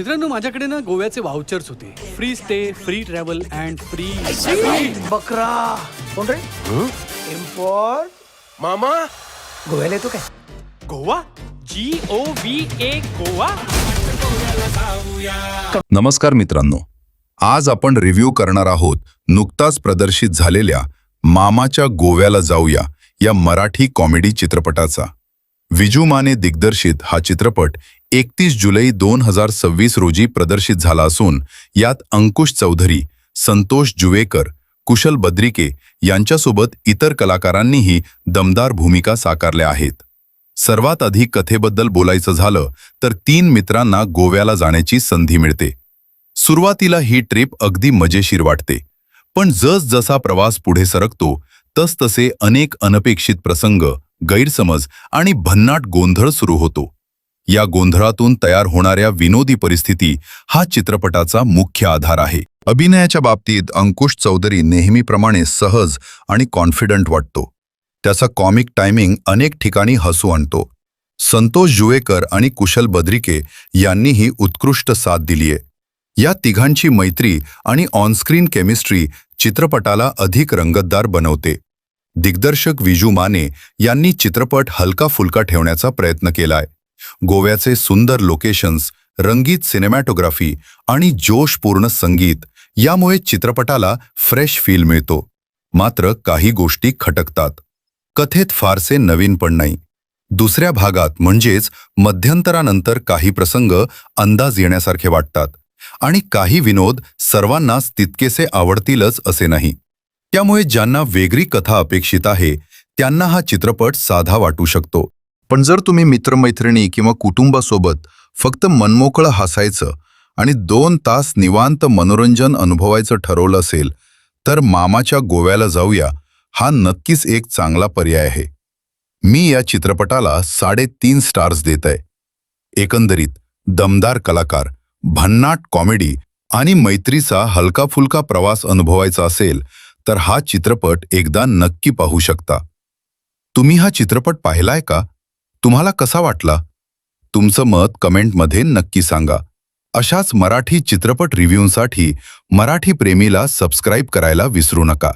मित्रांनो, माझ्याकडे ना गोव्याचे वाउचर्स होते. Free stay, free travel and free. बकरा कोण रे? इम्पोर्ट मामा गोव्याला येतो काय? गोवा GOVA गोवा. नमस्कार मित्रांनो, आज आपण रिव्ह्यू करणार आहोत नुकताच प्रदर्शित झालेल्या मामाच्या गोव्याला जाऊया या मराठी कॉमेडी चित्रपटाचा. विजू माने दिग्दर्शित हा चित्रपट 31 जुलै 2026 रोजी प्रदर्शित झाला असून यात अंकुश चौधरी, संतोष जुवेकर, कुशल बद्रिके यांच्यासोबत इतर कलाकारांनीही दमदार भूमिका साकारल्या आहेत. सर्वात आधी कथेबद्दल बोलायचं झालं तर 3 मित्रांना गोव्याला जाण्याची संधी मिळते. सुरुवातीला ही ट्रिप अगदी मजेशीर वाटते, पण जसजसा प्रवास पुढे सरकतो तसतसे अनेक अनपेक्षित प्रसंग, गैरसमज आणि भन्नाट गोंधळ सुरू होतो. या गोंधळातून तयार होणाऱ्या विनोदी परिस्थिती हा चित्रपटाचा मुख्य आधार आहे. अभिनयाच्या बाबतीत अंकुश चौधरी नेहमीप्रमाणे सहज आणि कॉन्फिडंट वाटतो. त्याचा कॉमिक टायमिंग अनेक ठिकाणी हसू आणतो. संतोष जुवेकर आणि कुशल बद्रिके यांनीही उत्कृष्ट साथ दिलीये. या तिघांची मैत्री आणि ऑनस्क्रीन केमिस्ट्री चित्रपटाला अधिक रंगतदार बनवते. दिग्दर्शक विजू माने यांनी चित्रपट हलका फुलका ठेवण्याचा प्रयत्न केलाय. गोव्याचे सुंदर लोकेशन्स, रंगीत सिनेमॅटोग्राफी आणि जोशपूर्ण संगीत यामुळे चित्रपटाला फ्रेश फील मिळतो. मात्र काही गोष्टी खटकतात. कथेत फारसे नवीन पण नाही. दुसऱ्या भागात म्हणजेच मध्यंतरानंतर काही प्रसंग अंदाज येण्यासारखे वाटतात आणि काही विनोद सर्वांनाच तितकेसे आवडतीलच असे नाही. त्यामुळे ज्यांना वेगळी कथा अपेक्षित आहे त्यांना हा चित्रपट साधा वाटू शकतो. पण जर तुम्ही मित्रमैत्रिणी किंवा कुटुंबासोबत फक्त मनमोकळं हसायचं आणि 2 तास निवांत मनोरंजन अनुभवायचं ठरवलं असेल तर मामाच्या गोव्याला जाऊया हा नक्कीच एक चांगला पर्याय आहे. मी या चित्रपटाला 3.5 स्टार्स देत आहे. एकंदरीत दमदार कलाकार, भन्नाट कॉमेडी आणि मैत्रीचा हलका फुलका प्रवास अनुभवायचा असेल तर हा चित्रपट एकदा नक्की पाहू शकता. तुम्ही हा चित्रपट पाहिलाय का? तुम्हाला कसा वाटला? तुमचं मत कमेंटमध्ये नक्की सांगा. अशाच मराठी चित्रपट रिव्ह्यूसाठी मराठी प्रेमीला सबस्क्राईब करायला विसरू नका.